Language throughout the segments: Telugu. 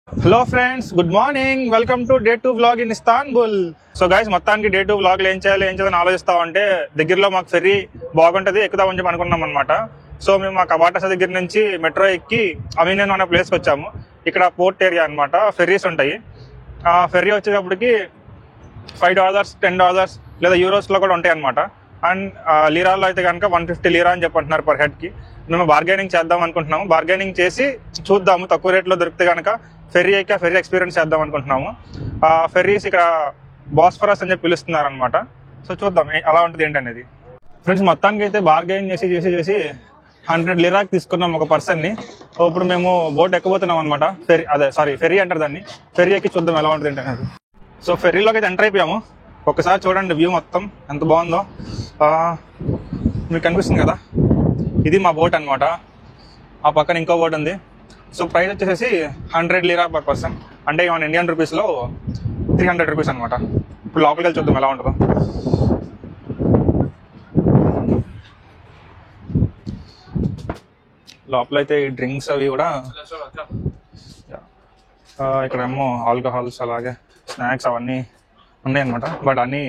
Hello friends, good morning. Welcome to day 2 vlog in Istanbul. So guys, మొత్తానికి డే 2 వ్లాగ్ ఏం చేయాలని ఆలోచిస్తామంటే దగ్గరలో మాకు ఫెర్రీ బాగుంటది, ఎక్కుదామని చెప్పి అనుకున్నాం అనమాట. సో మేము మా కబాటాసా దగ్గర నుంచి మెట్రో ఎక్కి అమీనియన్ అనే ప్లేస్కి వచ్చాము. ఇక్కడ పోర్ట్ ఏరియా అనమాట, ఫెర్రీస్ ఉంటాయి. ఆ ఫెర్రీ వచ్చేటప్పటికి $5, $10 లేదా యూరోస్లో కూడా ఉంటాయి అనమాట. అండ్ లీరాల్లో అయితే కనుక 150 లీరా అని చెప్పంటున్నారు పర్ హెడ్కి. మేము బార్గెనింగ్ చేద్దాం అనుకుంటున్నాము. బార్గెనింగ్ చేసి చూద్దాము, తక్కువ రేట్లో దొరికితే కనుక ఫెర్రీ ఎక్కి ఫెర్రీ ఎక్స్పీరియన్స్ చేద్దాం అనుకుంటున్నాము. ఫెర్రీస్ ఇక్కడ బాస్ఫరస్ అని చెప్పి పిలుస్తున్నారు అనమాట. సో చూద్దాం అలా ఉంటుంది ఏంటనేది. ఫ్రెండ్స్, మొత్తానికి అయితే బార్గెనింగ్ చేసి 100 లీరాకి తీసుకున్నాం ఒక పర్సన్ని. ఇప్పుడు మేము బోట్ ఎక్కబోతున్నాం అనమాట. ఫెర్రీ అంటారు దాన్ని. ఫెర్రీ ఎక్కి చూద్దాం ఎలా ఉంటుంది ఏంటనేది. సో ఫెర్రీలోకి అయితే ఎంటర్ అయిపోయాము. ఒకసారి చూడండి వ్యూ మొత్తం ఎంత బాగుందో. మీకు కనిపిస్తుంది కదా, ఇది మా బోట్ అనమాట. ఆ పక్కన ఇంకో బోట్ ఉంది. సో ప్రైస్ వచ్చేసి 100 లీరా పర్ పర్సన్, అంటే మన ఇండియన్ రూపీస్లో 300 రూపీస్ అనమాట. ఇప్పుడు లోపలికి వెళ్ళి చూద్దాం ఎలా ఉంటుందో. లోపలైతే ఈ డ్రింక్స్ అవి కూడా, ఇక్కడ ఏమో ఆల్కహాల్స్ అలాగే స్నాక్స్ అవన్నీ ఉన్నాయన్నమాట. బట్ అన్నీ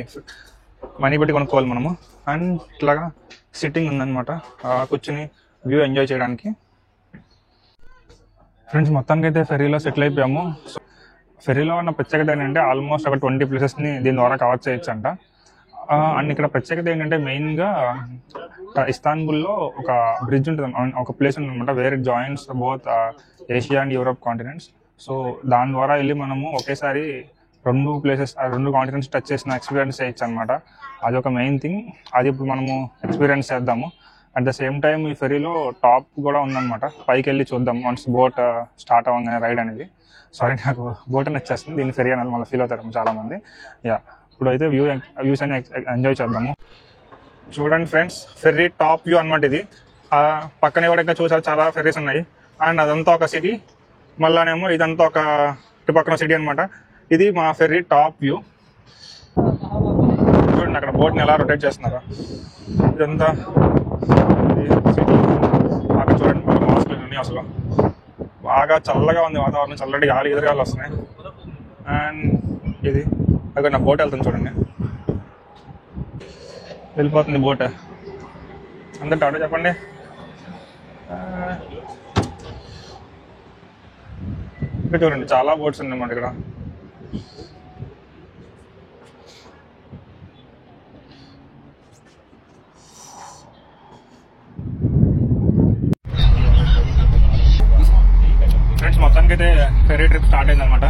మనీ పెట్టి కొనుక్కోవాలి మనము. అండ్ ఇట్లాగా సిట్టింగ్ ఉందన్నమాట, కూర్చుని వ్యూ ఎంజాయ్ చేయడానికి. ఫ్రెండ్స్, మొత్తానికి అయితే ఫెర్రీలో సెటిల్ అయిపోయాము. సో ఫెర్రీలో ఉన్న ప్రత్యేకత ఏంటంటే ఆల్మోస్ట్ ఒక 20 ప్లేసెస్ని దీని ద్వారా కవర్ చేయొచ్చు అంట. అండ్ ఇక్కడ ప్రత్యేకత ఏంటంటే మెయిన్గా ఇస్తాన్బుల్లో ఒక బ్రిడ్జ్ ఉంటుంది, ఒక ప్లేస్ ఉందన్నమాట, where it joins both Asia and Europe continents. So దాని ద్వారా వెళ్ళి మనము ఒకేసారి రెండు కాంటినెంట్స్ టచ్ చేసిన ఎక్స్పీరియన్స్ చేయొచ్చు అనమాట. అది ఒక మెయిన్ థింగ్. అది ఇప్పుడు మనము ఎక్స్పీరియన్స్ చేద్దాము. అట్ ద సేమ్ టైం ఈ ఫెర్రీలో టాప్ కూడా ఉందన్నమాట, పైకి వెళ్ళి చూద్దాం వన్స్ బోట్ స్టార్ట్ అవ్వగానే రైడ్ అనేది. సారీ, నాకు బోట్ అని వచ్చేస్తుంది, దీన్ని ఫెర్రీ అనేది మళ్ళీ ఫీల్ అవుతారు చాలామంది. ఇప్పుడు అయితే వ్యూస్ అని ఎంజాయ్ చేద్దాము. చూడండి ఫ్రెండ్స్, ఫెర్రీ టాప్ వ్యూ అనమాట ఇది. పక్కనే కూడా ఇంకా చూసారు చాలా ఫెర్రీస్ ఉన్నాయి. అండ్ అదంతా ఒక సిటీ, మళ్ళానేమో ఇదంతా ఒక ఇటు పక్కన సిటీ అనమాట. ఇది మా ఫెర్రీ టాప్ వ్యూ. చూడండి అక్కడ బోట్ని ఎలా రొటేట్ చేస్తున్నారా. ఇదంతా సిటీ. అక్కడ చూడండి మన మాస్కులు ఉన్నాయి. అసలు బాగా చల్లగా ఉంది వాతావరణం, చల్లటి గాలి ఎదురుగాలు వస్తున్నాయి. అండ్ ఇది అక్కడ నా బోట్ వెళ్తుంది చూడండి, వెళ్ళిపోతుంది బోట్. అందరు టాటా చెప్పండి. ఇక్కడ చూడండి చాలా బోట్స్ ఉన్నాయన్నమాట ఇక్కడ. ఫ్రెండ్స్, మొత్తానికి అయితే ఫెర్రీ ట్రిప్ స్టార్ట్ అయింది అనమాట.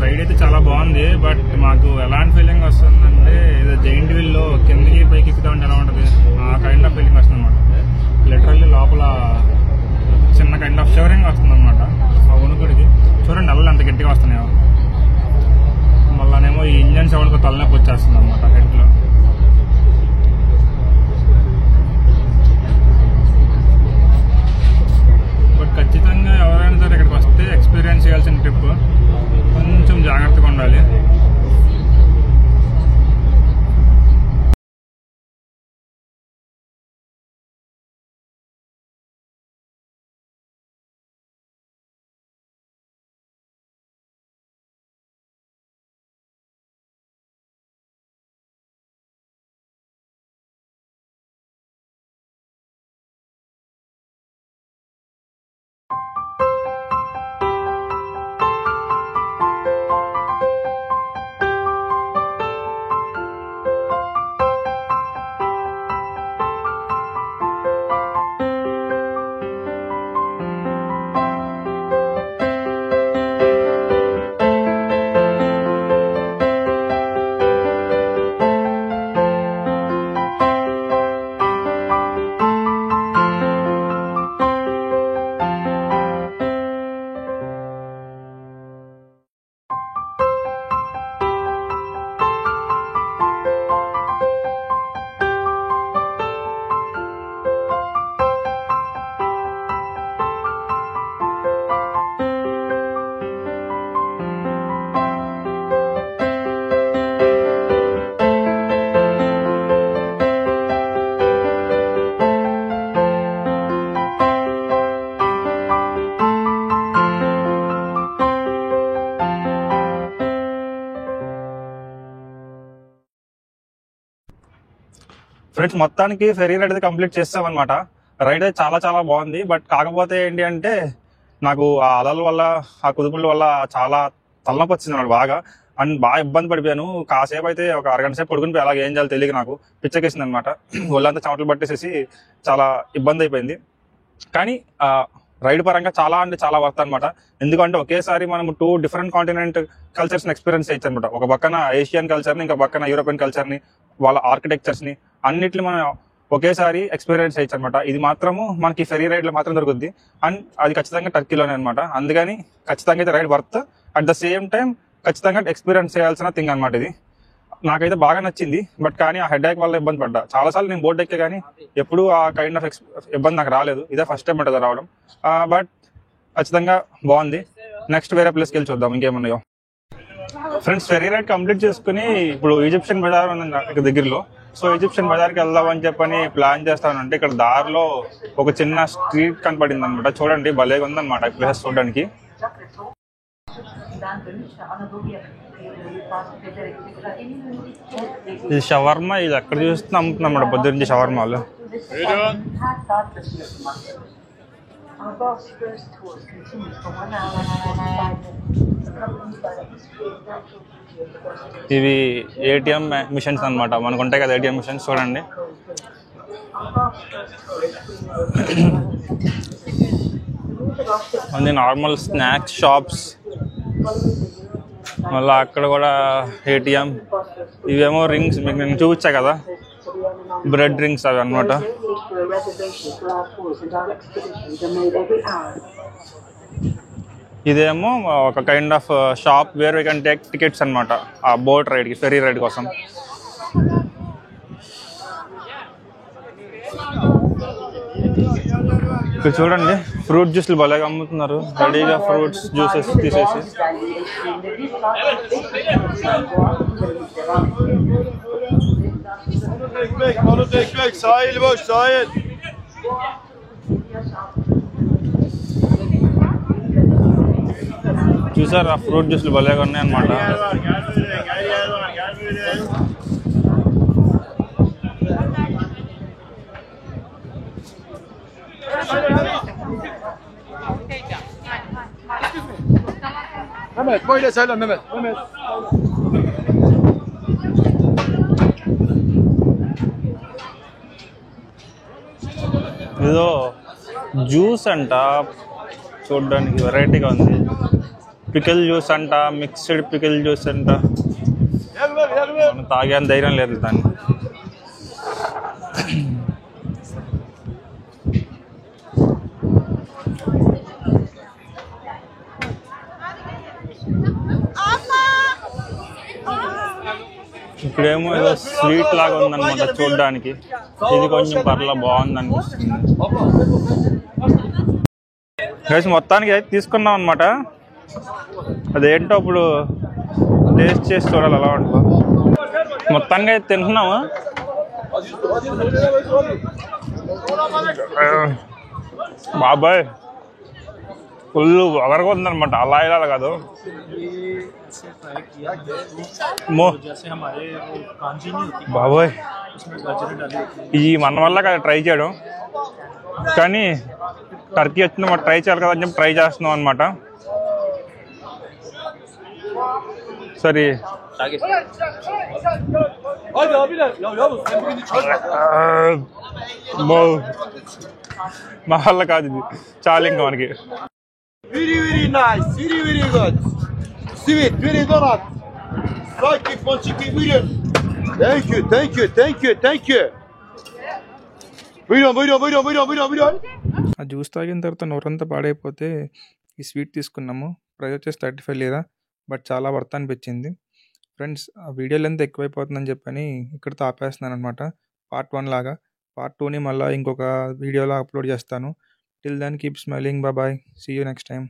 రైడ్ అయితే చాలా బాగుంది. బట్ మాకు ఎలాంటి ఫీలింగ్ వస్తుందంటే ఏదో జైంట్ వీల్లో కిందకి పైకి ఎక్కుతామంటే ఎలా ఉంటుంది, ఆ కైండ్ ఆఫ్ ఫీలింగ్ వస్తుంది అనమాట. లిటరల్లీ లోపల చిన్న కైండ్ ఆఫ్ షివరింగ్ వస్తుంది అనమాట ఆ వణుకుడికి. చూడండి అల్లలు ఎంత గట్టిగా వస్తున్నాయో. మళ్ళానేమో ఈ ఇంజన్ సౌండ్కి తలనొప్పి వచ్చేస్తుంది అనమాట హెడ్లో. బట్ ఖచ్చితంగా ఎవరైనా సరే ఇక్కడికి వస్తే ఎక్స్పీరియన్స్ చేయాల్సిన ట్రిప్. కొంచెం జాగ్రత్తగా ఉండాలి. ఫ్రెండ్స్ మొత్తానికి ఫెరీ రైడ్ అయితే కంప్లీట్ చేస్తామన్నమాట. రైడ్ అయితే చాలా చాలా బాగుంది. బట్ కాకపోతే ఏంటి అంటే నాకు ఆ అలల వల్ల ఆ కుదుపుల వల్ల చాలా తలనొప్పి వచ్చింది అన్నమాట బాగా. అండ్ బాగా ఇబ్బంది పడిపోయాను. కాసేపు అయితే ఒక అరగంట సేపు పడుకుని అలాగే ఏం చేయాలో తెలియక నాకు పిచ్చకేసింది అనమాట. ఒళ్ళంతా చెమటలు పట్టేసేసి చాలా ఇబ్బంది అయిపోయింది. కానీ రైడ్ పరంగా చాలా అంటే చాలా వర్త్ అనమాట. ఎందుకంటే ఒకేసారి మనం 2 డిఫరెంట్ కాంటినెంట్ కల్చర్స్ని ఎక్స్పీరియన్స్ చేయొచ్చు అనమాట. ఒక పక్కన ఏషియన్ కల్చర్ని, ఇంకా పక్కన యూరోపియన్ కల్చర్ని, వాళ్ళ ఆర్కిటెక్చర్స్ని అన్నిటిని మనం ఒకేసారి ఎక్స్పీరియన్స్ చేయొచ్చు అనమాట. ఇది మాత్రము మనకి ఫెరీ రైడ్లో మాత్రం దొరుకుద్ది. అండ్ అది ఖచ్చితంగా టర్కీలోనే అనమాట. అందుకని ఖచ్చితంగా అయితే ride worth. At the same time ఖచ్చితంగా ఎక్స్పీరియన్స్ చేయాల్సిన థింగ్ అనమాట ఇది. నాకైతే బాగా నచ్చింది. బట్ కానీ ఆ హెడ్ ఏక్ వల్ల ఇబ్బంది పడ్డా. చాలాసార్లు నేను బోట్ ఎక్కే కానీ ఎప్పుడు ఆ కైండ్ ఆఫ్ ఇబ్బంది నాకు రాలేదు. ఇదే ఫస్ట్ టైం ఉంటుంది రావడం. బట్ ఖచ్చితంగా బాగుంది. నెక్స్ట్ వేరే ప్లేస్కి వెళ్ళి చూద్దాం ఇంకేమున్నాయో. ఫ్రెండ్స్ ఫెరీ రైడ్ కంప్లీట్ చేసుకుని ఇప్పుడు ఈజిప్షియన్ బజార్ ఉంది ఇక్కడ దగ్గరలో. సో ఈజిప్షియన్ బజార్కి వెళ్దామని చెప్పని ప్లాన్ చేస్తానంటే ఇక్కడ దారిలో ఒక చిన్న స్ట్రీట్ కనపడింది అనమాట. చూడండి భలేగా ఉందన్నమాట ఈ ప్లేస్ చూడడానికి. ఇది షవర్మా. ఇది ఎక్కడ చూస్తున్నా అమ్ముతున్నాం అన్నమాట పొద్దు నుంచి షవర్మాలు. ఇవి ఏటీఎం మిషన్స్ అనమాట. మనకు ఉంటాయి కదా ఏటీఎం మిషన్స్. చూడండి అన్ని నార్మల్ స్నాక్స్ షాప్స్. మళ్ళీ అక్కడ కూడా ఏటీఎం. ఇవేమో రింగ్స్ మీకు నేను చూపించా కదా, బ్రెడ్ రింగ్స్ అవి అనమాట. ఇదేమో ఒక kind of shop where we can take tickets అనమాట ఆ బోట్ రైడ్కి, ఫెరీ రైడ్ కోసం. ఇక్కడ చూడండి ఫ్రూట్ జ్యూస్లు భలేగా అమ్ముతున్నారు. రెడీగా ఫ్రూట్స్ జ్యూసెస్ తీసేసి. చూసారు ఆ ఫ్రూట్ జ్యూస్లు భలేగా ఉన్నాయన్నమాట. Mehmet, böyle söyle Mehmet. Mehmet. ఏదో జ్యూస్ అంట, చూడడానికి వెరైటీగా ఉంది. పికిల్ జ్యూస్ అంట, మిక్స్డ్ పికిల్ జ్యూస్ అంట. తాగే ధైర్యం లేదు దాన్ని. ఇప్పుడేమో ఏదో స్వీట్ లాగా ఉందన్నమాట చూడడానికి. ఇది కొంచెం పర్లా బాగుంది అనిపిస్తుంది. గైస్ మొత్తానికి అయితే తీసుకున్నాం అనమాట. అదేంటో ఇప్పుడు టేస్ట్ చేసి చూడాలి ఎలా ఉంటుందో. మొత్తానికి అయితే తింటున్నాము. బాబాయ్ ఫుల్ ఒగరగా ఉందన్నమాట. అలా ఇలా కాదు. బాబోయ్ ఈ మన వల్ల కదా ట్రై చేయడం, కానీ టర్కీ వచ్చిన మనం ట్రై చేయాలి కదా అని చెప్పి ట్రై చేస్తున్నాం అనమాట. సరే మా వల్ల కాదు ఇది, చాలా ఇంకా మనకి. Very nice, very good. Sweet, very donut. Like it, Ponchiki, buyurun. Thank you. Buyurun. ఆ జ్యూస్ తాగిన తర్వాత నోరంతా పాడైపోతే ఈ స్వీట్ తీసుకున్నాము. ప్రైస్ వచ్చేసి 35 లీరా. బట్ చాలా వర్త్ అనిపించింది. ఫ్రెండ్స్ ఆ వీడియో లెంత్ ఎక్కువైపోతుందని చెప్పని ఇక్కడితో ఆపేస్తున్నాను అనమాట. పార్ట్ 1 లాగా. పార్ట్ 2ని మళ్ళీ ఇంకొక వీడియోలో అప్లోడ్ చేస్తాను. Till then keep smiling. Bye. See you next time.